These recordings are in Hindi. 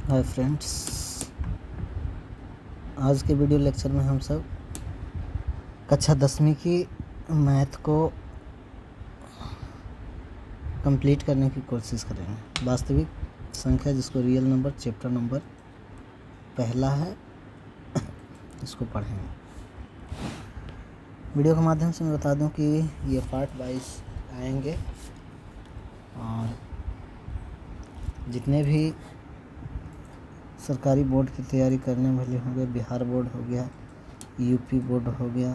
हाय फ्रेंड्स, आज के वीडियो लेक्चर में हम सब कक्षा 10वीं की मैथ को कंप्लीट करने की कोशिश करेंगे। वास्तविक संख्या जिसको रियल नंबर चैप्टर नंबर पहला है, इसको पढ़ेंगे। वीडियो के माध्यम से मैं बता दूं कि ये पार्ट वाइज आएंगे और जितने भी सरकारी बोर्ड की तैयारी करने वाले होंगे, बिहार बोर्ड हो गया, यूपी बोर्ड हो गया,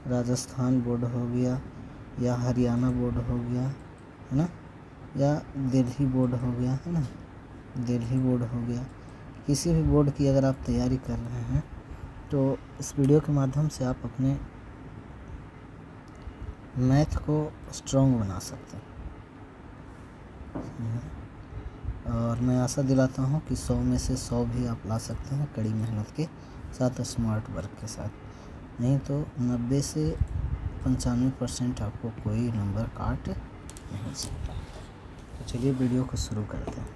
राजस्थान बोर्ड हो गया या हरियाणा बोर्ड हो गया, है ना, या दिल्ली बोर्ड हो गया, है ना, दिल्ली बोर्ड हो गया, किसी भी बोर्ड की अगर आप तैयारी कर रहे हैं तो इस वीडियो के माध्यम से आप अपने मैथ को स्ट्रॉन्ग बना सकते हैं। और मैं आशा दिलाता हूँ कि 100 में से 100 भी आप ला सकते हैं कड़ी मेहनत के साथ, स्मार्ट वर्क के साथ। नहीं तो 90 से 95% आपको कोई नंबर काट नहीं सकता। तो चलिए वीडियो को शुरू करते हैं।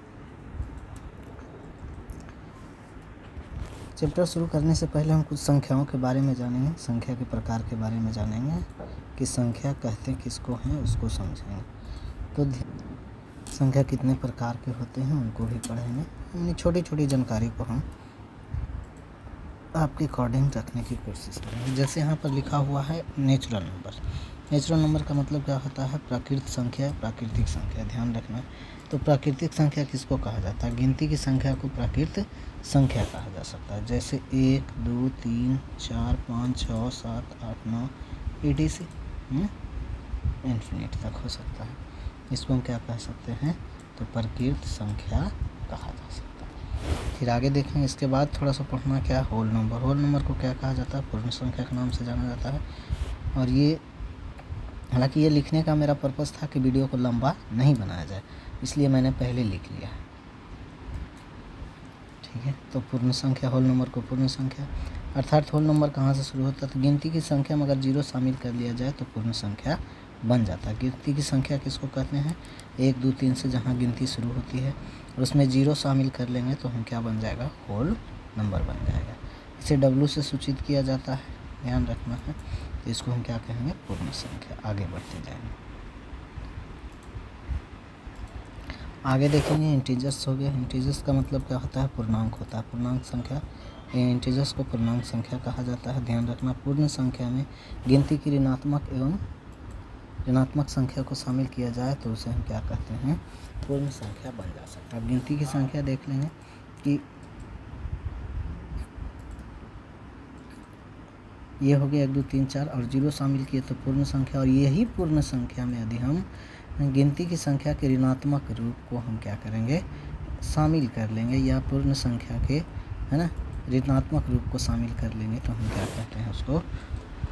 चैप्टर शुरू करने से पहले हम कुछ संख्याओं के बारे में जानेंगे, संख्या के प्रकार के बारे में जानेंगे कि संख्या कहते किसको हैं, उसको समझेंगे। तो संख्या कितने प्रकार के होते हैं उनको भी पढ़ेंगे। यानी छोटी छोटी जानकारी को हम आपके अकॉर्डिंग रखने की कोशिश करेंगे। जैसे यहाँ पर लिखा हुआ है नेचुरल नंबर। नेचुरल नंबर का मतलब क्या होता है? प्राकृतिक संख्या, प्राकृतिक संख्या, ध्यान रखना। तो प्राकृतिक संख्या किसको कहा जाता है? गिनती की संख्या को प्राकृतिक संख्या कहा जा सकता है। जैसे 1, 2, 3, 4, 5, 6, 7, 8, 9 ETC इन्फिनिट तक हो सकता है। इसको हम क्या कह सकते हैं? तो प्राकृतिक संख्या कहा जा सकता है। फिर आगे देखेंगे। इसके बाद थोड़ा सा पढ़ना क्या? Whole number. होल नंबर को क्या कहा जाता है? पूर्ण संख्या के नाम से जाना जाता है। और ये हालांकि ये लिखने का मेरा पर्पज़ था कि वीडियो को लंबा नहीं बनाया जाए, इसलिए मैंने पहले लिख लिया है। ठीक है, तो पूर्ण संख्या, होल नंबर को पूर्ण संख्या, अर्थात होल नंबर कहाँ से शुरू होता है? तो गिनती की संख्या में अगर 0 शामिल कर लिया जाए तो पूर्ण संख्या बन जाता है। गिनती की संख्या किसको कहते हैं? 1, 2, 3 से जहाँ गिनती शुरू होती है और उसमें 0 शामिल कर लेंगे तो हम क्या बन जाएगा? होल नंबर बन जाएगा। इसे W से सूचित किया जाता है, ध्यान रखना है। तो इसको हम क्या कहेंगे? पूर्ण संख्या। आगे बढ़ते जाएंगे। आगे देखेंगे इंटीजर्स हो गया। इंटीजर्स का मतलब क्या होता है? पूर्णांक होता है। पूर्णांक संख्या, इंटीजर्स को पूर्णांक संख्या कहा जाता है। ध्यान रखना, पूर्ण संख्या में गिनती की ऋणात्मक एवं ऋणात्मक संख्या को शामिल किया जाए तो उसे हम क्या कहते हैं? पूर्ण संख्या बन जा सकता है। अब गिनती की संख्या देख लेंगे कि ये हो गया 1, 2, 3, 4 और 0 शामिल किए तो पूर्ण संख्या। और यही पूर्ण संख्या में यदि हम गिनती की संख्या के ऋणात्मक रूप को हम क्या करेंगे? शामिल कर लेंगे, या पूर्ण संख्या के, है ना, ऋणात्मक रूप को शामिल कर लेंगे तो हम क्या कहते हैं? उसको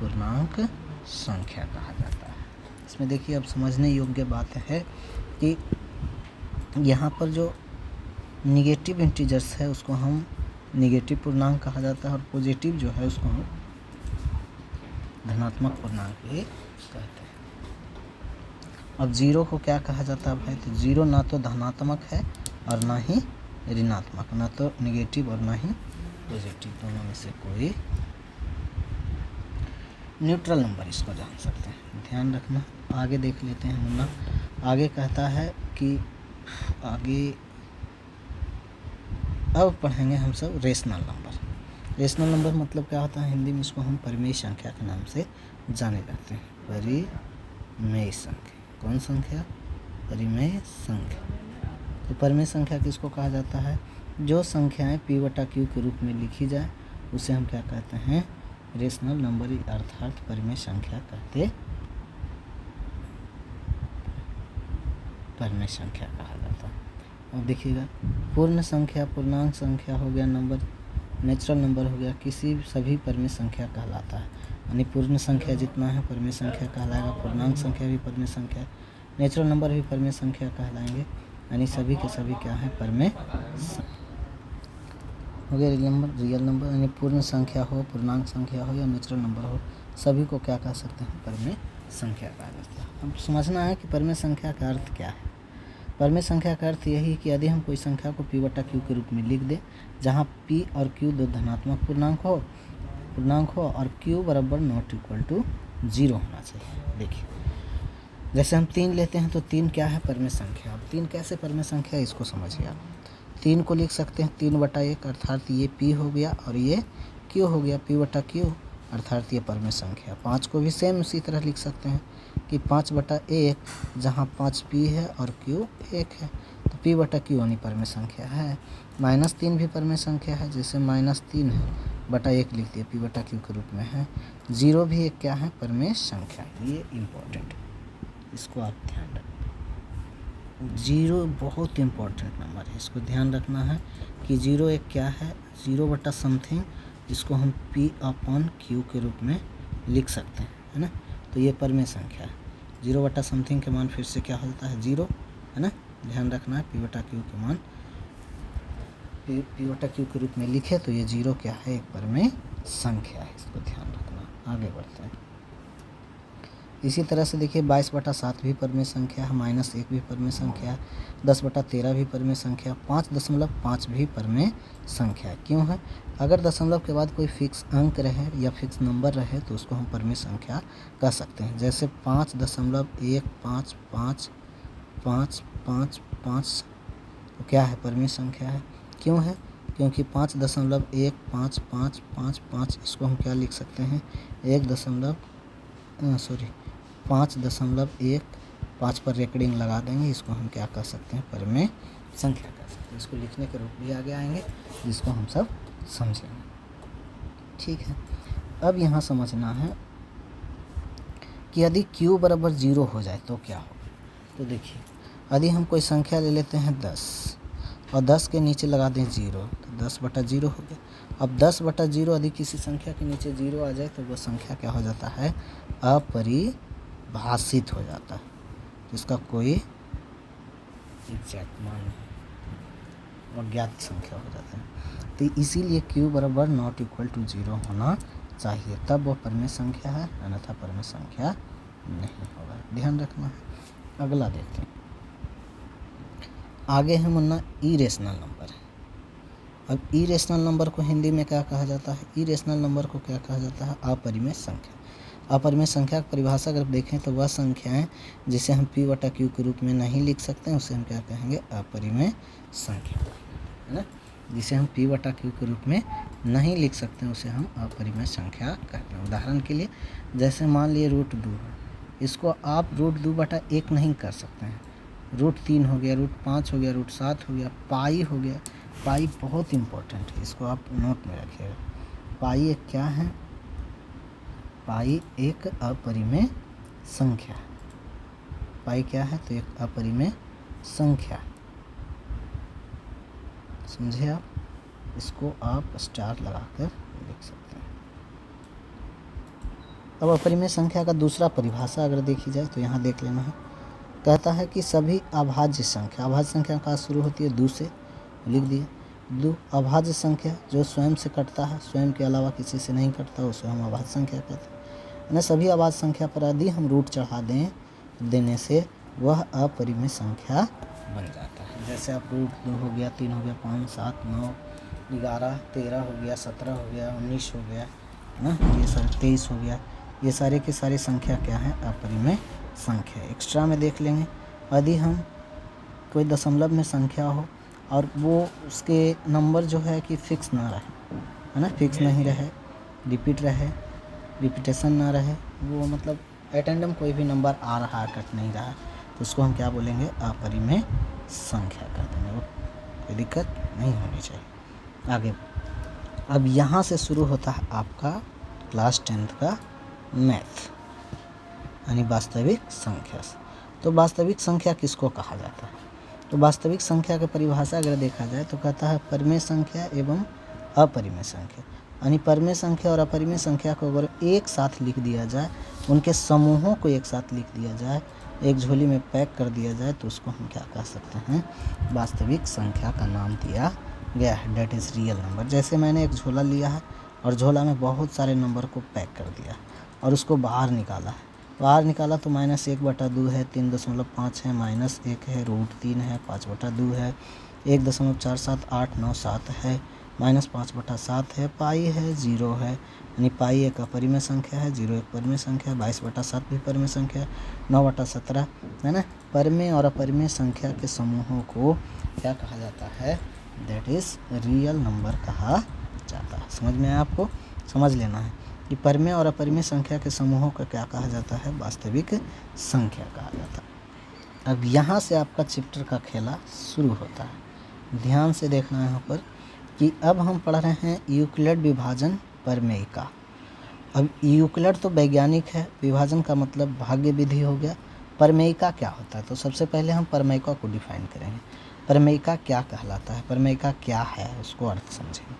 पूर्णांक संख्या कहा जाता है। इसमें देखिए अब समझने योग्य बात है कि यहाँ पर जो निगेटिव इंटीजर्स है उसको हम निगेटिव पूर्णांक कहा जाता है, और पॉजिटिव जो है उसको हम धनात्मक पूर्णांक भी कहते हैं। अब 0 को क्या कहा जाता है भाई? तो 0 ना तो धनात्मक है और ना ही ऋणात्मक, ना तो निगेटिव और ना ही पॉजिटिव, दोनों में से कोई न्यूट्रल नंबर इसको जान सकते हैं। ध्यान रखना। आगे देख लेते हैं मुन्ना। आगे कहता है कि आगे अब पढ़ेंगे हम सब रेशनल नंबर। रेशनल नंबर मतलब क्या होता है? हिंदी में इसको हम परिमेय संख्या के नाम से जाने जाते हैं। परिमेय संख्या। कौन संख्या? परिमेय संख्या। तो परिमेय संख्या किसको कहा जाता है? जो संख्याएं P/Q के रूप में लिखी जाए उसे हम क्या कहते हैं? रेशनल नंबर, अर्थात परिमेय संख्या कहते, परिमेय संख्या कहा जाता है। अब देखिएगा, पूर्ण संख्या, पूर्णांक संख्या हो गया, नंबर, नेचुरल नंबर हो गया, सभी परिमेय संख्या कहलाता है। यानी पूर्ण संख्या जितना है परिमेय संख्या कहलाएगा, पूर्णांक संख्या भी परिमेय संख्या, नेचुरल नंबर भी परिमेय संख्या कहलाएंगे। यानी सभी के सभी क्या है? परिमेय हो गया। रियल नंबर यानी पूर्ण संख्या हो, पूर्णांक संख्या हो या नेचुरल नंबर हो, सभी को क्या कह सकते हैं? परिमेय संख्या कहा जाता है। अब समझना है कि परिमेय संख्या का अर्थ क्या है। परमेय संख्या का अर्थ यही है कि यदि हम कोई संख्या को p बटा q के रूप में लिख दें जहाँ p और q दो धनात्मक पूर्णांक हो और q बराबर नॉट इक्वल टू 0 होना चाहिए। देखिए जैसे हम 3 लेते हैं तो 3 क्या है? परमेय संख्या। अब 3 कैसे परमेय संख्या है इसको समझिए आप। 3 को लिख सकते हैं 3 बटा 1 अर्थात ये p हो गया और ये q हो गया, p बटा q अर्थात ये परमेय संख्या। 5 को भी सेम उसी तरह लिख सकते हैं कि 5 बटा 1 जहाँ 5 p है और q 1 है तो p बटा q यानी परमेय संख्या है। -3 भी परमेय संख्या है, जैसे -3 है बटा 1 लिख दिया, p बटा q के रूप में है। 0 भी एक क्या है? परमेय संख्या। ये इम्पोर्टेंट, इसको आप ध्यान रखना। 0 बहुत इम्पोर्टेंट नंबर है, इसको ध्यान रखना है कि 0 एक क्या है? 0 बटा समथिंग, इसको हम p अपॉन q के रूप में लिख सकते हैं, है ना। तो ये परमेय संख्या है। 0 बटा समथिंग के मान फिर से क्या होता है? 0, है ना। ध्यान रखना है p बटा q के मान p बटा q के रूप में लिखे तो ये 0 क्या है? एक परमेय संख्या है, इसको ध्यान रखना। आगे बढ़ते हैं। इसी तरह से देखिए 22 बटा 7 भी परमेय संख्या है, -1 भी परमेय संख्या है, 10 बटा 13 भी परमेय संख्या, 5.5 भी परमेय संख्या है। क्यों है? अगर दशमलव के बाद कोई फिक्स अंक रहे या फिक्स नंबर रहे तो उसको हम परमेय संख्या कह सकते हैं। जैसे 5.15555 तो क्या है? परमेय संख्या है। क्यों है? क्योंकि 5.1555 इसको हम क्या लिख सकते हैं? 5.1 पर रेकडिंग लगा देंगे, इसको हम क्या कह सकते हैं? परमेय संख्या कह सकते हैं। इसको लिखने के रूप भी आगे आएंगे जिसको हम सब समझेंगे। ठीक है, अब यहाँ समझना है कि यदि q बराबर 0 हो जाए तो क्या होगा। तो देखिए यदि हम कोई संख्या ले लेते हैं 10 और 10 के नीचे लगा दें 0 तो 10 बटा 0 हो गया। अब 10 बटा 0 यदि किसी संख्या के नीचे 0 आ जाए तो वह संख्या क्या हो जाता है? अपरिभाषित हो जाता है, जिसका कोई एग्जैक्ट मान नहीं, अज्ञात संख्या हो जाता है। तो इसीलिए q बराबर नॉट इक्वल टू 0 होना चाहिए, तब वह परमेय संख्या है, अन्यथा परमेय संख्या नहीं होगा। ध्यान रखना है। अगला देखते हैं। आगे है मुन्ना इरेशनल नंबर है। अब इरेशनल नंबर को हिंदी में क्या कहा जाता है? इरेशनल नंबर को क्या कहा जाता है? अपरिमेय संख्या। अपरिमेय संख्या की परिभाषा अगर देखें तो वह संख्याएं जिसे हम p बटा q के रूप में नहीं लिख सकते हैं उसे हम क्या कहेंगे? अपरिमेय संख्या, है ना। जिसे हम p बटा q के रूप में नहीं लिख सकते हैं उसे हम अपरिमेय संख्या कहते हैं। उदाहरण के लिए जैसे मान लिए √2 है, इसको आप √2 बटा 1 नहीं कर सकते हैं। √3 हो गया, √5 हो गया, √7 हो गया, पाई हो गया। पाई बहुत इम्पोर्टेंट है, इसको आप नोट में रखिएगा। पाई एक क्या है? पाई एक अपरिमेय संख्या। पाई क्या है? तो एक अपरिमेय संख्या, समझे आप। इसको आप स्टार लगाकर लिख सकते हैं। अब अपरिमेय संख्या का दूसरा परिभाषा अगर देखी जाए तो यहाँ देख लेना है। कहता है कि सभी अभाज्य संख्या, अभाज्य संख्या का शुरू होती है 2 से, लिख दिए 2। अभाज्य संख्या जो स्वयं से कटता है, स्वयं के अलावा किसी से नहीं कटता, उसे हम अभाज्य संख्या कहते हैं। यानी सभी अभाज्य संख्या पर यदि हम रूट चढ़ा देने से वह अपरिमेय संख्या बन जाता है। जैसे आप √2 हो गया, 3 हो गया, 5, 7, 9, 11, 13 हो गया, 17 हो गया, 19 हो गया, है ना, ये सब 23 हो गया। ये सारे के सारे संख्या क्या है? अपरिमेय संख्या। एक्स्ट्रा में देख लेंगे, यदि हम कोई दशमलव में संख्या हो और वो उसके नंबर जो है कि फिक्स ना रहे, है ना, फिक्स नहीं रहे, रिपीट रहे, रिपीटेशन ना रहे, वो मतलब एटेंडम कोई भी नंबर आ रहा है, कट नहीं रहा है, तो उसको हम क्या बोलेंगे? अपरिमेय संख्या कह देंगे। वो कोई दिक्कत नहीं होनी चाहिए। आगे अब यहाँ से शुरू होता है आपका क्लास 10th का मैथ, यानी वास्तविक संख्या। तो वास्तविक संख्या किसको कहा जाता है? तो वास्तविक संख्या की परिभाषा अगर देखा जाए तो कहता है परिमेय संख्या एवं अपरिमेय संख्या। यानी परिमेय संख्या और अपरिमेय संख्या को अगर एक साथ लिख दिया जाए, उनके समूहों को एक साथ लिख दिया जाए, एक झोली में पैक कर दिया जाए तो उसको हम क्या कह सकते हैं? वास्तविक संख्या का नाम दिया गया है, डेट इज़ रियल नंबर। जैसे मैंने एक झोला लिया है और झोला में बहुत सारे नंबर को पैक कर दिया और उसको बाहर निकाला है, तो आर निकाला तो -1/2 है, 3.5 है, -1 है, √3 है, 5/2 है, 1.47897 है, -5/7 है, पाई है, 0 है, यानी पाई एक अपरिमेय संख्या है, 0 एक परिमेय संख्या है, 22/7 भी परिमेय संख्या है, 9/17 है ना। परिमेय और अपरिमेय संख्या के समूहों को क्या कहा जाता है? दैट इज़ रियल नंबर कहा जाता है। समझ में आया आपको? समझ लेना है कि परिमेय और अपरिमेय संख्या के समूहों को क्या कहा जाता है? वास्तविक संख्या कहा जाता है। अब यहाँ से आपका चैप्टर का खेला शुरू होता है। ध्यान से देखना है यहाँ पर कि अब हम पढ़ रहे हैं यूक्लिड विभाजन प्रमेय का। अब यूक्लिड तो वैज्ञानिक है, विभाजन का मतलब भाग्य विधि हो गया। प्रमेय का क्या होता है? तो सबसे पहले हम प्रमेय को डिफाइन करेंगे। प्रमेय का क्या कहलाता है, प्रमेय का क्या है, उसको अर्थ समझेंगे।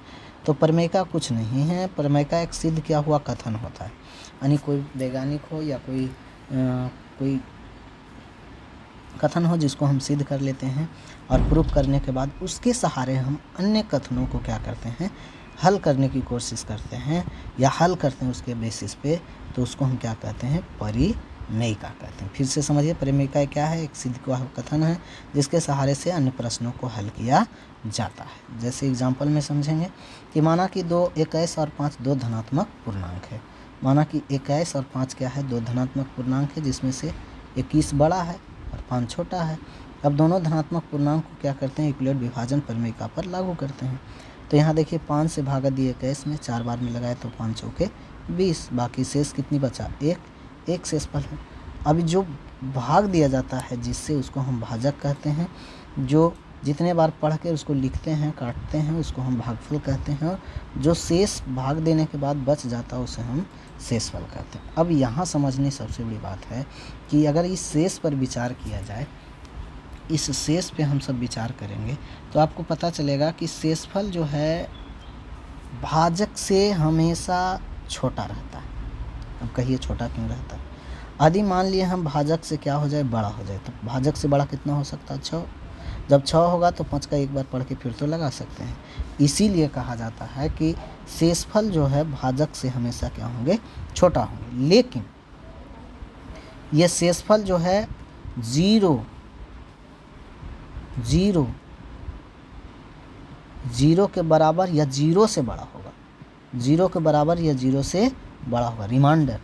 तो प्रमेय का कुछ नहीं है, प्रमेय का एक सिद्ध किया हुआ कथन होता है। यानी कोई वैज्ञानिक हो या कोई कथन हो जिसको हम सिद्ध कर लेते हैं और प्रूफ करने के बाद उसके सहारे हम अन्य कथनों को क्या करते हैं? हल करने की कोशिश करते हैं या हल करते हैं उसके बेसिस पे, तो उसको हम क्या कहते हैं? परिमेयिका कहते हैं। फिर से समझिए, परिमेयिका क्या है? एक सिद्ध किया हुआ कथन है जिसके सहारे से अन्य प्रश्नों को हल किया जाता है। जैसे एग्जाम्पल में समझेंगे कि माना कि 21 और 5 दो धनात्मक पूर्णांक है। माना कि 21 और 5 क्या है? दो धनात्मक पूर्णांक है, जिसमें से 21 बड़ा है और 5 छोटा है। अब दोनों धनात्मक पूर्णांक को क्या करते हैं? यूक्लिड विभाजन प्रमेयिका पर लागू करते हैं। तो यहाँ देखिए 5 से भागा दिए 21 में, 4 बार में लगाए तो 5 चौके 20, बाकी शेष कितनी बचा? एक शेषफल है। अभी जो भाग दिया जाता है जिससे, उसको हम भाजक कहते हैं। जो जितने बार पढ़ के उसको लिखते हैं, काटते हैं, उसको हम भागफल कहते हैं। और जो शेष भाग देने के बाद बच जाता है उसे हम शेषफल कहते हैं। अब यहाँ समझने सबसे बड़ी बात है कि अगर इस शेष पर विचार किया जाए, इस शेष पे हम सब विचार करेंगे तो आपको पता चलेगा कि शेषफल जो है भाजक से हमेशा छोटा रहता है। अब कहिए छोटा क्यों रहता है? यदि मान लिए हम भाजक से क्या हो जाए? बड़ा हो जाए, तो भाजक से बड़ा कितना हो सकता है? 6। जब 6 होगा तो 5 का एक बार पढ़ के फिर तो लगा सकते हैं। इसीलिए कहा जाता है कि शेषफल जो है भाजक से हमेशा क्या होंगे? छोटा होंगे। लेकिन ये शेषफल जो है जीरो के बराबर या जीरो से बड़ा होगा। जीरो के बराबर या जीरो से बड़ा होगा, रिमाइंडर।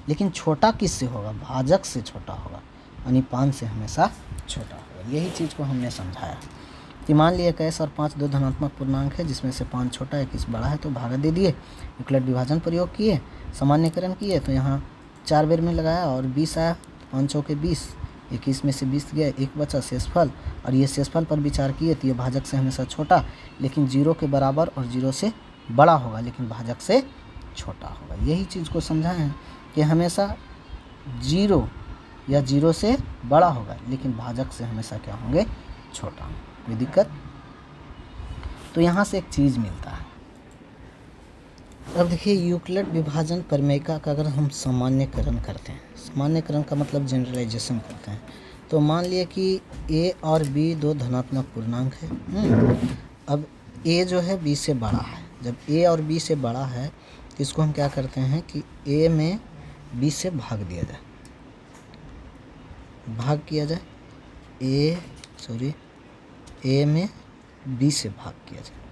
लेकिन छोटा किससे होगा? भाजक से छोटा होगा, यानी 5 से हमेशा छोटा होगा। यही चीज़ को हमने समझाया कि मान लिया 21 और 5 दो धनात्मक पूर्णांक है, जिसमें से 5 छोटा है, 21 बड़ा है, तो भागा दे दिए, यूक्लिड विभाजन प्रयोग किए, सामान्यकरण किए, तो यहाँ 4 बार में लगाया और 20 आया, 5 चौके 20, 21 में से 20 गया, एक बचा शेषफल। और ये शेषफल पर विचार किए तो ये भाजक से हमेशा छोटा, लेकिन 0 के बराबर और 0 से बड़ा होगा, लेकिन भाजक से छोटा होगा। यही चीज़ को समझाए हैं कि हमेशा 0 या 0 से बड़ा होगा, लेकिन भाजक से हमेशा क्या होंगे? छोटा होंगे। कोई दिक्कत? तो यहाँ से एक चीज़ मिलता है। अब देखिए यूक्लिड विभाजन प्रमेयिका का अगर हम सामान्यकरण करते हैं, सामान्यकरण का मतलब जनरलाइजेशन करते हैं, तो मान लिया कि a और b दो धनात्मक पूर्णांक है। अब a जो है b से बड़ा है। जब a और b से बड़ा है तो इसको हम क्या करते हैं कि a में b से भाग दिया जाए, भाग किया जाए, a में b से भाग किया जाए।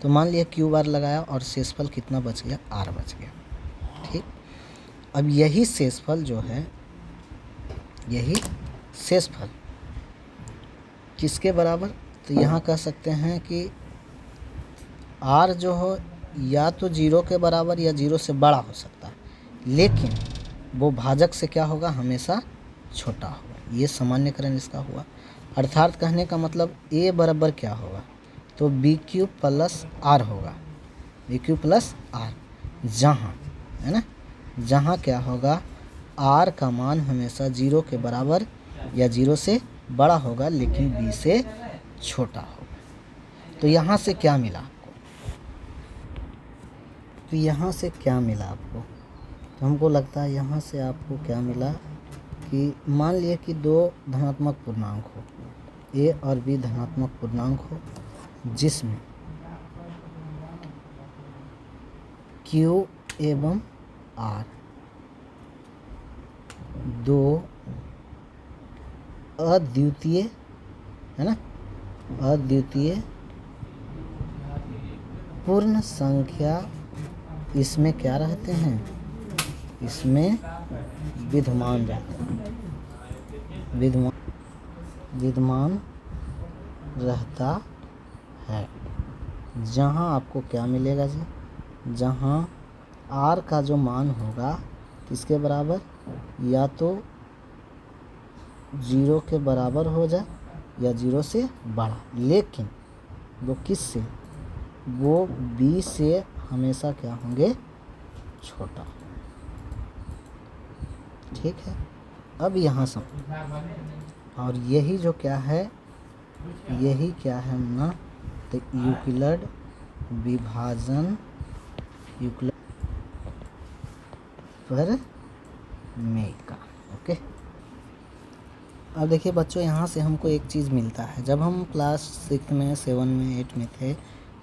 तो मान लिया q बार लगाया और शेषफल कितना बच गया? r बच गया। ठीक। अब यही शेषफल जो है, यही शेषफल किसके बराबर? तो यहाँ कह सकते हैं कि r जो हो या तो 0 के बराबर या 0 से बड़ा हो सकता है, लेकिन वो भाजक से क्या होगा? हमेशा छोटा होगा। ये सामान्यकरण इसका हुआ। अर्थात कहने का मतलब a बराबर क्या होगा? तो BQ प्लस R होगा, BQ प्लस R, जहाँ है ना, जहाँ क्या होगा? R का मान हमेशा 0 के बराबर या 0 से बड़ा होगा, लेकिन B से छोटा होगा। तो यहाँ से क्या मिला आपको? तो यहाँ से क्या मिला आपको? तो हमको लगता है यहाँ से आपको क्या मिला कि मान लिए कि दो धनात्मक पूर्णांक हो, a और b धनात्मक पूर्णांक हो, जिसमें q एवं r दो अद्वितीय, है ना, अद्वितीय पूर्ण संख्या इसमें क्या रहते हैं, इसमें विद्यमान रहते हैं, विद्यमान रहता है। जहाँ आपको क्या मिलेगा जी, जहाँ r का जो मान होगा किसके बराबर, या तो 0 के बराबर हो जाए या 0 से बड़ा, लेकिन वो किससे, वो b से हमेशा क्या होंगे, छोटा। ठीक है, अब यहाँ से और यही जो क्या है, यही क्या है ना, तो यूक्लिड विभाजन, यूक्लिड प्रमेय। ओके, अब देखिए बच्चों, यहाँ से हमको एक चीज़ मिलता है। जब हम क्लास 6 में 7 में 8 में थे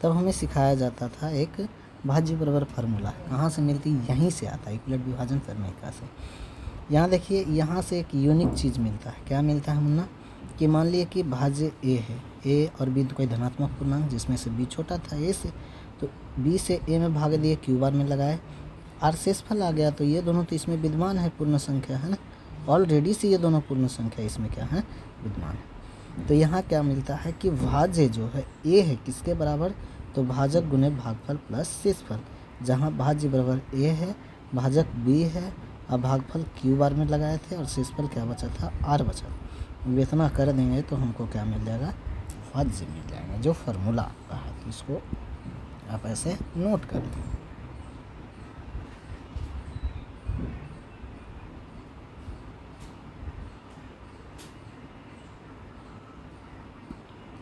तब हमें सिखाया जाता था एक भाज्य बराबर फार्मूला। कहाँ से मिलती, यहीं से आता है, यूक्लिड विभाजन प्रमेय से। यहाँ देखिए, यहाँ से एक यूनिक चीज़ मिलता है। क्या मिलता है मुन्ना, कि मान लिए कि भाज्य a है, a और b कोई धनात्मक पूर्णांक जिसमें से b छोटा था a से, तो b से a में भाग दिए, q बार में लगाए, r शेषफल आ गया। तो ये दोनों तो इसमें विद्यमान है, पूर्ण संख्या है ना, ऑलरेडी से ये दोनों पूर्ण संख्या इसमें क्या है, विद्यमान है। तो यहाँ क्या मिलता है कि भाज्य जो है a है किसके बराबर, तो भाजक गुणे भागफल प्लस शेषफल। जहाँ भाज्य बराबर a है, भाजक b है, अब भागफल q बार में लगाए थे और शेषफल क्या बचा था, r बचा। इतना कर देंगे तो हमको क्या मिल जाएगा, भाज्य मिल जाएगा, जो फार्मूला आपका है। तो इसको आप ऐसे नोट कर दें।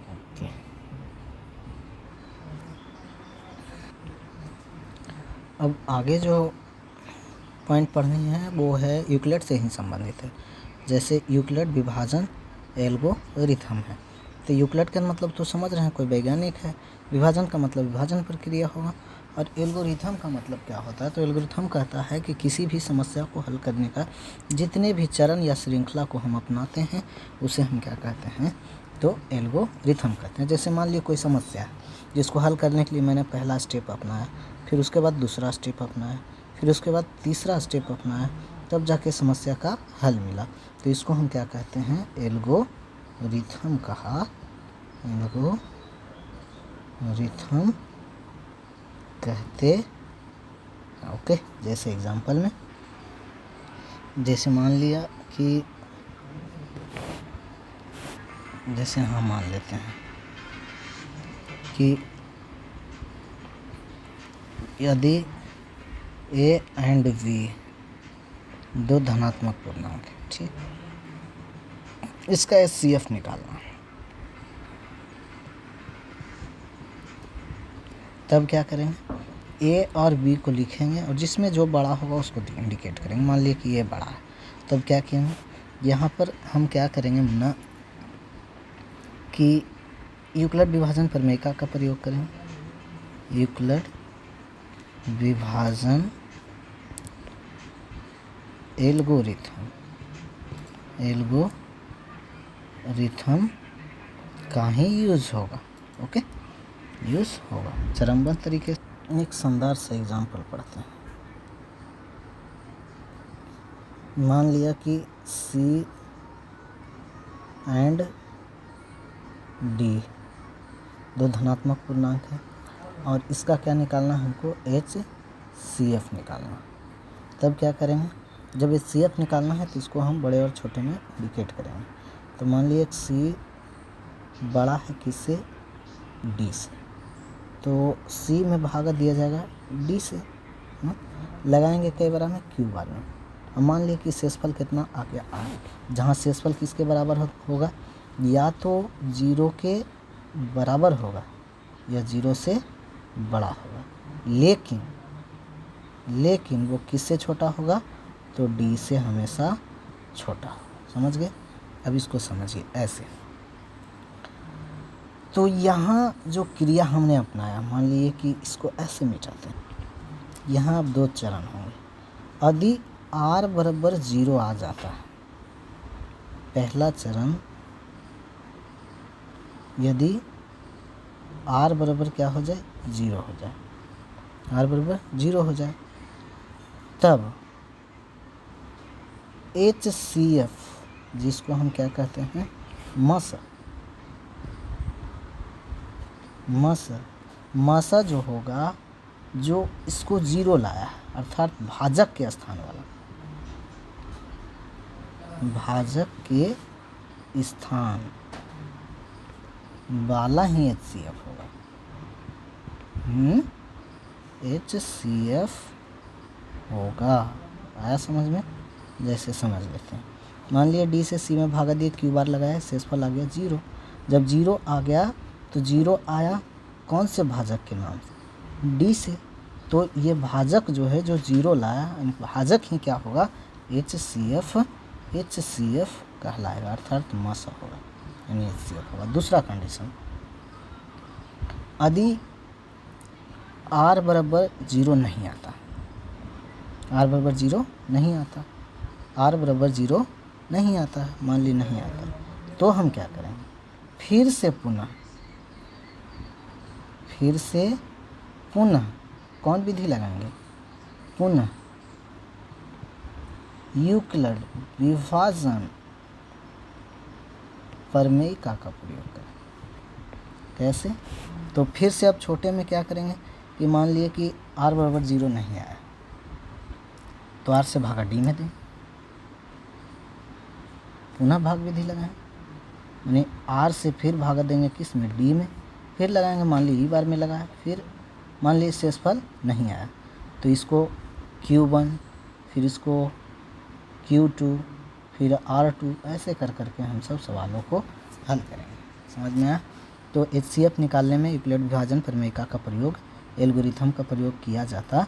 ओके, अब आगे जो पॉइंट पढ़ने हैं वो है यूक्लिड से ही संबंधित है। जैसे यूक्लिड विभाजन एल्गोरिथम है, तो यूक्लिड का मतलब तो समझ रहे हैं, कोई वैज्ञानिक है। विभाजन का मतलब विभाजन प्रक्रिया होगा, और एल्गोरिथम का मतलब क्या होता है, तो एल्गोरिथम कहता है कि किसी भी समस्या को हल करने का जितने भी चरण या श्रृंखला को हम अपनाते हैं उसे हम क्या कहते हैं, तो एल्गोरिथम कहते हैं। जैसे मान लीजिए कोई समस्या है जिसको हल करने के लिए मैंने पहला स्टेप अपनाया, फिर उसके बाद दूसरा स्टेप अपनाया, फिर उसके बाद तीसरा स्टेप अपनाया, तब जाके समस्या का हल मिला। तो इसको हम क्या कहते हैं, एल्गोरिथम कहा, एल्गोरिथम कहते। ओके, जैसे एग्जांपल में, जैसे मान लिया कि, जैसे हम मान लेते हैं कि यदि a एंड b दो धनात्मक पूर्णांक है, ठीक, इसका HCF निकालना है, तब क्या करेंगे, a और b को लिखेंगे और जिसमें जो बड़ा होगा उसको इंडिकेट करेंगे। मान लिया कि ये बड़ा है, तब क्या करेंगे, यहाँ पर हम क्या करेंगे ना, कि यूक्लिड विभाजन प्रमेय का प्रयोग करेंगे। यूक्लिड विभाजन एल्गोरिथम का ही यूज होगा। ओके, यूज होगा। चरणबद्ध तरीके से एक शानदार से एग्जाम्पल पढ़ते हैं। मान लिया कि C एंड D दो धनात्मक पूर्णांक है और इसका क्या निकालना है हमको, HCF निकालना। तब क्या करेंगे, जब HCF निकालना है तो इसको हम बड़े और छोटे में इंडिकेट करेंगे। तो मान लीजिए C बड़ा है किससे, D से, तो C में भागा दिया जाएगा D से, लगाएंगे कई बार में, Q बार में। अब मान लीजिए कि शेषफल कितना आ गया, R, जहाँ शेषफल किसके बराबर होगा, या तो 0 के बराबर होगा या 0 से बड़ा होगा, लेकिन वो किससे छोटा होगा, तो D से हमेशा छोटा होगा। समझ गए? अब इसको समझिए ऐसे। तो यहाँ जो क्रिया हमने अपनाया, मान लीजिए कि इसको ऐसे मिटाते हैं, यहाँ अब दो चरण होंगे। यदि r बराबर 0 आ जाता है, पहला चरण यदि r बराबर क्या हो जाए, 0 हो जाए, r बराबर 0 हो जाए, तब HCF जिसको हम क्या कहते हैं, मसा जो होगा, जो इसको 0 लाया है, अर्थात भाजक के स्थान वाला, भाजक के स्थान वाला ही HCF होगा। HCF होगा, आया समझ में? जैसे समझ लेते हैं, मान लिया D से C में भागा दिए, Q बार लगाया, शेषफल आ गया 0। जब 0 आ गया तो 0 आया कौन से भाजक के नाम से, D से, तो ये भाजक जो है, जो 0 लाया, भाजक ही क्या होगा, HCF कहलाएगा, अर्थात मसा होगा, यानी HCF होगा। दूसरा कंडीशन, यदि r बराबर 0 नहीं आता, r बराबर 0 नहीं आता, r बराबर 0 नहीं आता, मान ली नहीं आता, तो हम क्या करेंगे, फिर से पुनः कौन विधि लगाएंगे, पुनः यूक्लिड विभाजन प्रमेयिका का प्रयोग करें। कैसे, तो फिर से अब छोटे में क्या करेंगे कि मान लिए कि r बराबर 0 नहीं आया, तो r से भागा D में दें, पुनः भाग विधि लगाएं, यानी r से फिर भागा देंगे किस में, D में, फिर लगाएंगे, मान ली ई बार में लगाए, फिर मान ली शेषफल नहीं आया, तो इसको Q1, फिर इसको Q2, फिर R2, ऐसे कर करके हम सब सवालों को हल करेंगे। समझ में आया? तो HCF निकालने में यूक्लिड विभाजन प्रमेयिका का प्रयोग, एल्गोरिथम का प्रयोग किया जाता है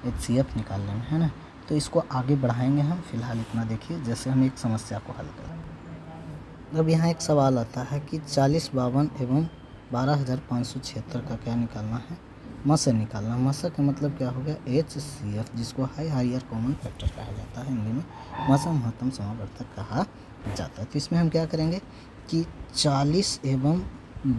HCF निकालने में, है ना। तो इसको आगे बढ़ाएंगे हम, फिलहाल इतना देखिए, जैसे हम एक समस्या को हल करें। अब यहाँ एक सवाल आता है कि 40, 52 एवं 12,576 का क्या निकालना है, मसा निकालना। मसा का मतलब क्या हो गया, HCF, जिसको हायर कॉमन फैक्टर कहा जाता है हिंदी में, मसा महत्तम समावर्तक कहा जाता है। तो इसमें हम क्या करेंगे कि 40 एवं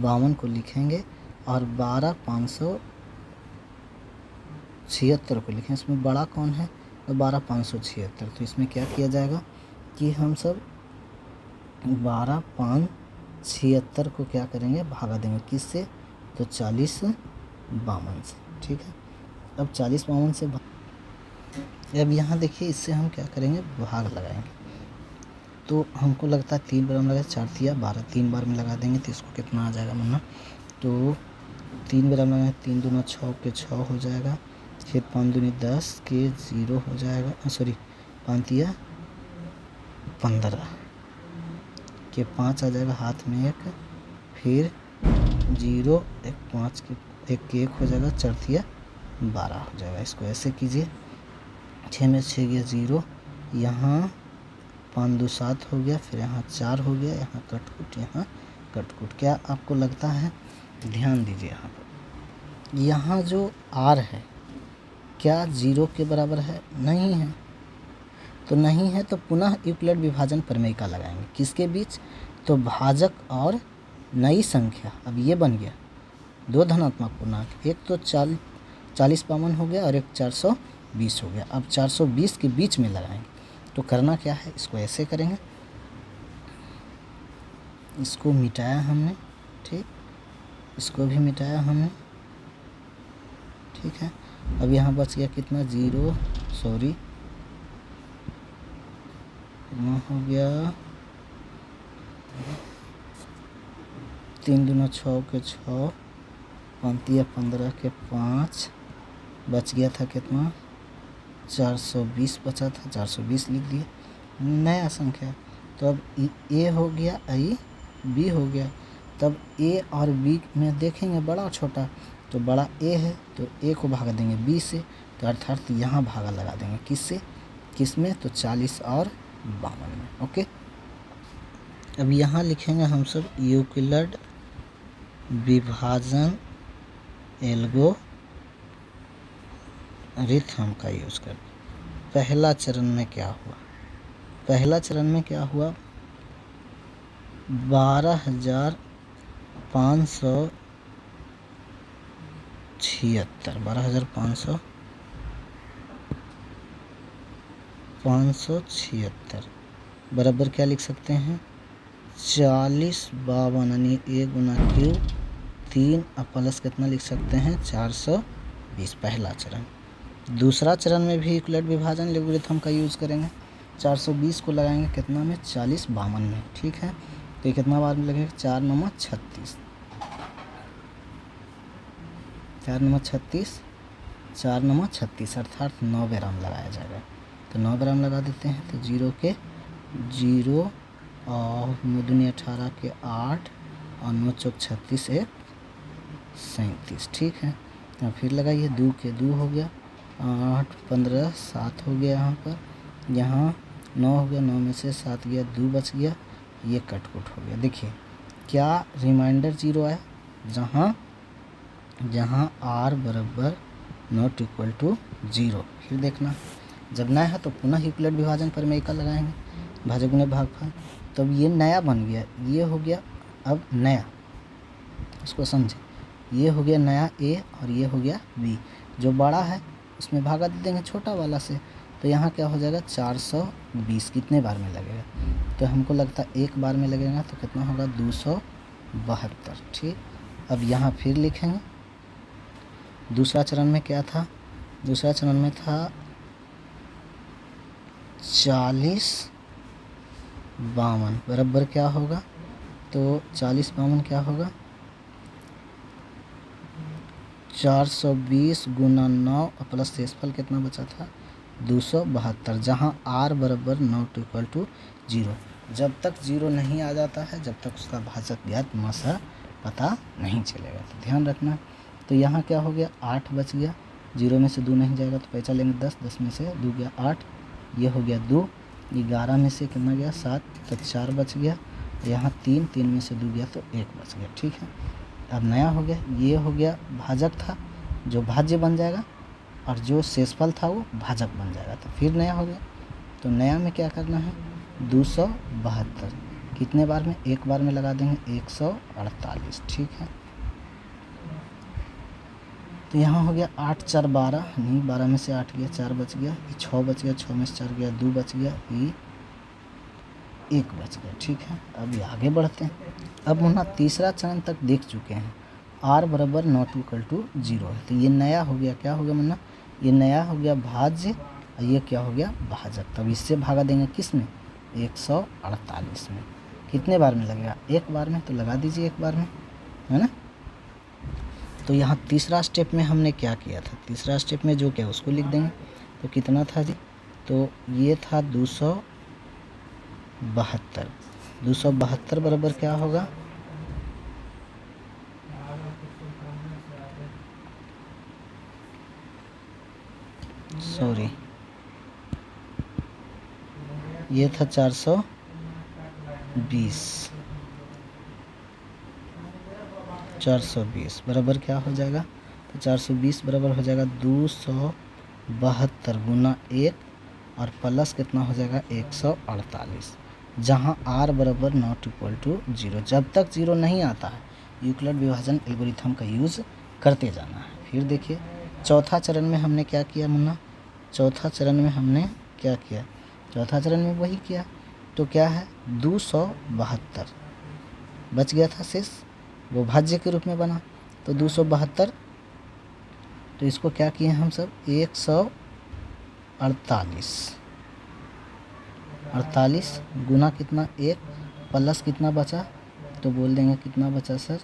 52 को लिखेंगे और 12,576 को लिखें। इसमें बड़ा कौन है, तो 12,576। तो इसमें क्या किया जाएगा कि हम सब 12,576 को क्या करेंगे, भागा देंगे किससे, तो 40, 52 से। ठीक है, अब 40, 52 से अब यहाँ देखिए, इससे हम क्या करेंगे, भाग लगाएंगे। तो हमको लगता है 3 बार हम लगाए, 4 तिया 12, 3 बार में लगा देंगे तो इसको कितना आ जाएगा मुन्ना, तो 3 बार हम लगाए, 3 दूना 6 के 6 हो जाएगा, फिर 5 दूनी 10 के 0 हो जाएगा, सॉरी 5 तिया 15 के 5 आ जाएगा, हाथ में 1, फिर 0 1 5 के 1 हो जाएगा, 4 तिया 12 हो जाएगा। इसको ऐसे कीजिए, 6 में 6 गया 0, यहाँ 5 2 7 हो गया, फिर यहाँ 4 हो गया, यहाँ कटकुट, यहाँ कटकुट। क्या आपको लगता है, ध्यान दीजिए यहाँ पर, यहाँ जो r है क्या 0 के बराबर है, नहीं है, तो नहीं है तो पुनः यूक्लिड विभाजन प्रमेयिका लगाएंगे, किसके बीच, तो भाजक और नई संख्या। अब ये बन गया 2 धनात्मक पूर्णांक, एक तो 40 52 हो गया और एक 420 हो गया। अब 420 के बीच में लगाएंगे, तो करना क्या है, इसको ऐसे करेंगे, इसको मिटाया हमने, ठीक, इसको भी मिटाया हमने, ठीक है। अब यहाँ बच गया कितना, 0, सॉरी कितना हो गया, 3 दूना 6 के 6, 5 तिया 15 के 5, बच गया था कितना, 420 बचा था, 420 लिख दिए, नया संख्या। तो अब ए हो गया, आई बी हो गया। तब ए और बी में देखेंगे बड़ा छोटा, तो बड़ा ए है तो ए को भागा देंगे बी से, तो अर्थात यहाँ भागा लगा देंगे किससे, किस में, तो 40 और 52 में। ओके, अब यहाँ लिखेंगे हम सब यूक्लिड विभाजन एल्गोरिथम का यूज़ कर, पहला चरण में क्या हुआ, पहला चरण में क्या हुआ, 12,576, 12,576 बराबर क्या लिख सकते हैं, 40/52 यानी 1 गुना क्यूब 3 और प्लस कितना लिख सकते हैं 420, पहला चरण। दूसरा चरण में भी यूक्लिड विभाजन एल्गोरिथम का यूज़ करेंगे। 420 को लगाएंगे कितना में, 40/52 में, ठीक है। तो ये कितना बार में लगेगा, 4 9 36, 4 9 36, 4 9 36 अर्थात 9 ग्राम लगाया जाएगा। तो 9 ग्राम लगा देते हैं। तो 0 के 0 और 9 दूनी 18 के 8 और 9 चौक 36 1 37, ठीक है। तो फिर लगाइए, 2 के 2 हो गया, 8 15 7 हो गया, यहाँ 9 हो गया, 9 में से 7 गया, 2 बच गया, ये कटकुट हो गया। देखिए क्या रिमाइंडर 0 आया, जहाँ r बराबर नॉट इक्वल टू 0। फिर देखना जब नया है तो पुनः यूक्लिड विभाजन पर मेका लगाएंगे, भाजक गुणे भागफल। तब ये नया बन गया, ये हो गया अब नया, इसको समझे, ये हो गया नया a और ये हो गया b। जो बड़ा है उसमें भागा दे देंगे छोटा वाला से, तो यहाँ क्या हो जाएगा 420 कितने बार में लगेगा, तो हमको लगता है एक बार में लगेगा, तो कितना होगा 272, ठीक। अब यहाँ फिर लिखेंगे, दूसरा चरण में क्या था, दूसरा चरण में था 40/52 बराबर क्या होगा, तो 40/52 क्या होगा, 420 गुना 9 प्लस शेषफल कितना बचा था 272, जहाँ r बराबर नॉट इक्वल टू 0। जब तक 0 नहीं आ जाता है, जब तक उसका भाजक ज्ञात मात्रा पता नहीं चलेगा, तो ध्यान रखना। तो यहाँ क्या हो गया, 8 बच गया, 0 में से 2 नहीं जाएगा तो पैसा लेंगे 10, 10 में से 2 गया 8, ये हो गया 2, 11 में से कितना गया 7, तो 4 बच गया, यहाँ 3, 3 में से 2 गया तो 1 बच गया, ठीक है। अब नया हो गया, ये हो गया भाजक था जो भाज्य बन जाएगा, और जो शेषफल था वो भाजक बन जाएगा, तो फिर नया हो गया। तो नया में क्या करना है 272, कितने बार में, एक बार में लगा देंगे 148, ठीक है। तो यहाँ हो गया 8 4 12, नहीं 12 में से 8 गया, 4 बच गया, 6 बच गया, 6 में से 4 गया, 2 बच गया, ये 1 बच गया, ठीक है। अब ये आगे बढ़ते हैं। अब मुन्ना तीसरा चरण तक देख चुके हैं, r बराबर नॉट इक्वल टू 0 है, तो ये नया हो गया, क्या हो गया मुन्ना, ये नया हो गया भाज्य, और ये क्या हो गया भाजक। तब इससे भागा देंगे किस में, 148 में, कितने बार में लगेगा, एक बार में, तो लगा दीजिए एक बार में, है ना। तो यहाँ तीसरा स्टेप में हमने क्या किया था, तीसरा स्टेप में जो क्या उसको लिख देंगे, तो कितना था जी, तो ये था 272, 272 बराबर क्या होगा, सॉरी ये था 420, 420 बराबर क्या हो जाएगा, तो 420 बराबर हो जाएगा 272 गुना 1 और प्लस कितना हो जाएगा 148, जहाँ r बराबर नॉट इक्वल टू 0। जब तक 0 नहीं आता है यूक्लिड विभाजन एल्गोरिथम का यूज़ करते जाना है। फिर देखिए चौथा चरण में हमने क्या किया मुन्ना, चौथा चरण में हमने क्या किया, चौथा चरण में वही किया, तो क्या है 272 बच गया था शेष, वो भाज्य के रूप में बना, तो 272, तो इसको क्या किए हम सब 148 गुना कितना 1 प्लस कितना बचा, तो बोल देंगे कितना बचा सर,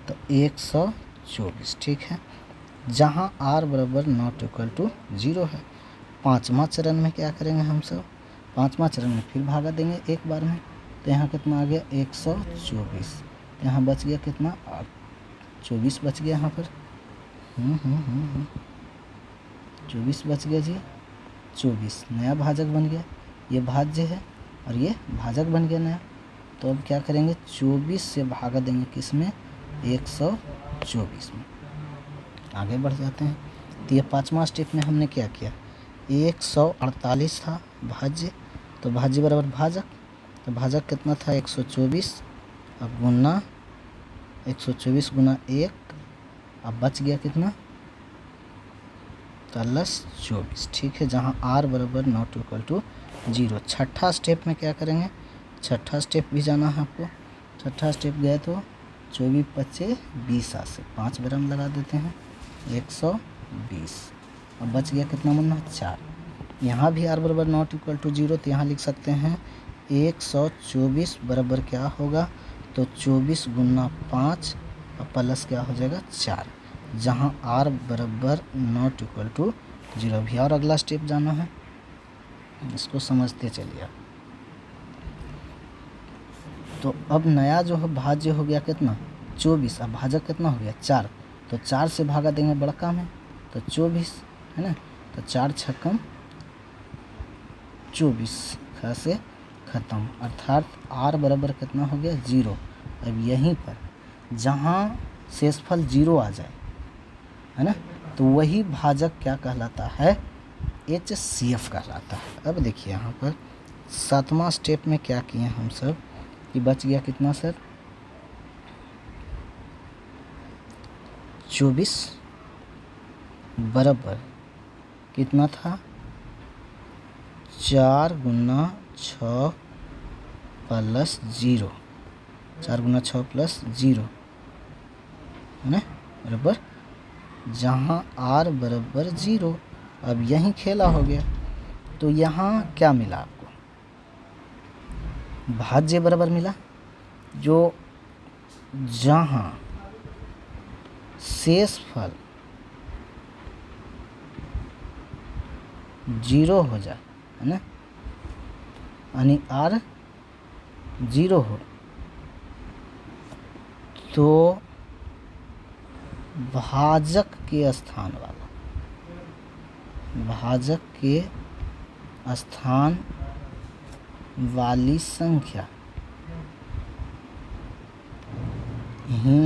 तो 124, ठीक है, जहाँ r बराबर नॉट इक्वल टू 0 है। पाँचवा चरण में क्या करेंगे हम सब, पाँचवा चरण में फिर भागा देंगे एक बार में, तो यहाँ कितना आ गया 124, यहाँ बच गया कितना 24 बच गया यहाँ पर, 24 बच गया जी, 24 नया भाजक बन गया, ये भाज्य है और ये भाजक बन गया नया। तो अब क्या करेंगे 24 से भागा देंगे किस में 124 में, आगे बढ़ जाते हैं। तो ये पाँचवा स्टेप में हमने क्या किया, 148 था भाज्य, तो भाज्य बराबर भाजक, तो भाजक कितना था 124, अब गुना 124 गुना 1, अब बच गया कितना प्लस 24। ठीक है, जहाँ r बराबर नॉट इक्वल टू 0। छठा स्टेप में क्या करेंगे, छठा स्टेप भी जाना है आपको। छठा स्टेप गए तो 24 25 20 से 5 ग्राम लगा देते हैं 120। अब बच गया कितना मुन्ना 4। यहाँ भी r बराबर नॉट इक्वल टू 0, तो यहाँ लिख सकते हैं 124 बराबर क्या होगा, तो 24 गुना 5 और प्लस क्या हो जाएगा 4, जहाँ r बराबर नॉट इक्वल टू 0। भी और अगला स्टेप जाना है, इसको समझते चलिए। तो अब नया जो है भाज्य हो गया कितना 24, अब भाजक कितना हो गया 4, तो 4 से भागा देंगे बड़ा काम है, तो 24 है ना, तो 4 छक्कम 24 ख से ख़त्म, अर्थात r बराबर कितना हो गया 0। अब यहीं पर जहाँ शेषफल 0 आ जाए है ना, तो वही भाजक क्या कहलाता है HCF कहलाता है। अब देखिए यहाँ पर सातवां स्टेप में क्या किए हम सब कि बच गया कितना सर 24 बराबर कितना था 4 गुना 6 प्लस 0, 4 गुना 6 प्लस 0 है ना, बराबर जहाँ r बराबर 0। अब यहीं खेला हो गया, तो यहाँ क्या मिला आपको भाज्य बराबर मिला, जो जहाँ शेषफल 0 हो जाए है ना, यानी r 0 हो, तो भाजक के स्थान वाला, भाजक के स्थान वाली संख्या ही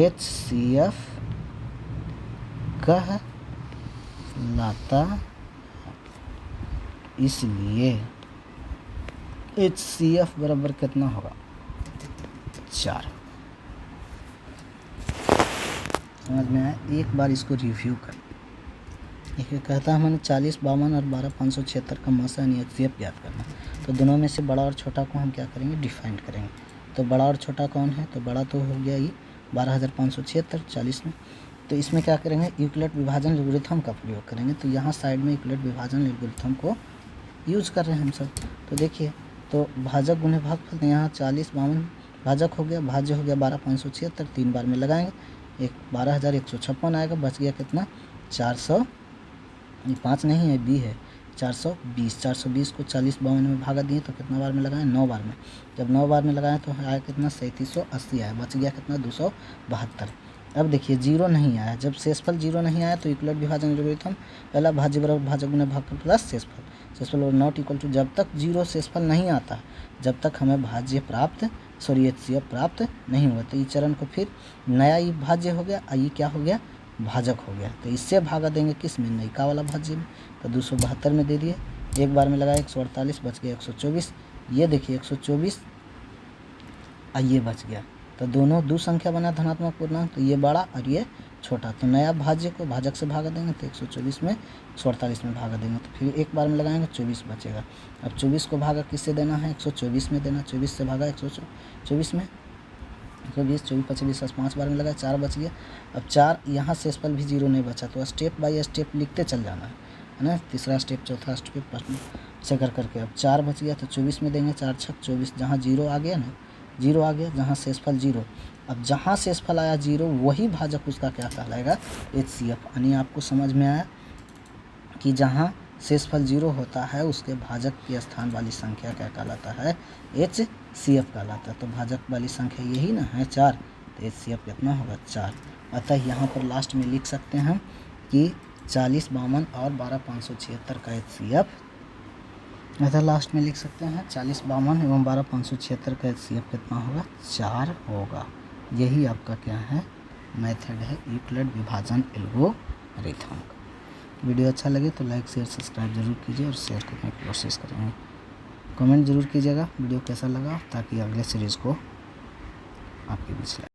HCF कहलाता है। इसलिए HCF बराबर कितना होगा 4। समझ में आया, एक बार इसको रिव्यू कर। देखिए कहता है मैंने 40 52 और 12 576 का मासा यानी HCF ज्ञात करना। तो दोनों में से बड़ा और छोटा को हम क्या करेंगे डिफाइंड करेंगे। तो बड़ा और छोटा कौन है, तो बड़ा तो हो गया ये 12576 40 में। तो इसमें क्या करेंगे यूक्लिड विभाजन एल्गोरिथम का प्रयोग करेंगे। तो यहाँ साइड में यूक्लिड विभाजन एल्गोरिथम को यूज कर रहे हैं हम सब। तो देखिए तो भाजक गुने भागफल, तो यहाँ 40 52 भाजक हो गया, भाज्य हो गया 12576, 3 बार में लगाएंगे 12156 आएगा, बच गया कितना 400, ये 5 नहीं है बी है 420। 420 को 40 52 में भागा दिए तो कितना बार में लगाएं 9 बार में। जब 9 बार में लगाएं तो आया कितना 3780 आया, बच गया कितना 272। अब देखिए 0 नहीं आया, जब शेषफल 0 नहीं आया तो यूक्लिड विभाजन एल्गोरिथम पहला भाज्य बराबर भाजक गुने भागफल प्लस शेषफल, शेषफल और नॉट इक्वल टू, जब तक 0 शेषफल नहीं आता जब तक हमें भाज्य प्राप्त HCF प्राप्त नहीं हुआ। तो ये चरण को फिर नया ये भाज्य हो गया, ये क्या हो गया भाजक हो गया। तो इससे भागा देंगे किस में नयिका वाला भाज्य में, तो 272 में दे दिए, एक बार में लगाया 148, बच गया 124। ये देखिए 124 ये बच गया। तो दोनों दो संख्या बना धनात्मक पूर्णांक, तो ये बड़ा और ये छोटा। तो नया भाज्य को भाजक से भागा देंगे तो 124 में 148 में भागा देंगे, तो फिर एक बार में लगाएंगे 24 बचेगा। अब 24 को भागा किससे देना है 124 में देना, 24 से भागा 124 में 120, 24 25 5 बार में लगाया 4 बच गया। अब 4 यहाँ शेषफल भी 0 नहीं बचा, तो स्टेप बाय स्टेप लिखते चल जाना है ना, तीसरा स्टेप चौथा स्टेप से करके अब 4 बच गया तो 24 में देंगे, 4 छक 24, जहाँ 0 आ गया ना 0 आ गया, जहाँ शेषफल 0। अब जहाँ शेषफल आया 0 वही भाजक उसका क्या कहलाएगा HCF। यानी आपको समझ में आया कि जहाँ शेषफल 0 होता है उसके भाजक के स्थान वाली संख्या क्या कहलाता है HCF कहलाता है। तो भाजक वाली संख्या यही ना है 4, तो HCF कितना होगा 4। अतः यहाँ पर लास्ट में लिख सकते हैं कि 40 52 और 12576 का HCF, अतः लास्ट में लिख सकते हैं 40 52 एवं 12576 का HCF कितना होगा 4 होगा। यही आपका क्या है मेथड है यूक्लिड विभाजन एल्गोरिथम का। वीडियो अच्छा लगे तो लाइक शेयर सब्सक्राइब ज़रूर कीजिए और शेयर करने की कोशिश करेंगे। कमेंट ज़रूर कीजिएगा वीडियो कैसा लगा, ताकि अगले सीरीज़ को आपके बीच लाए।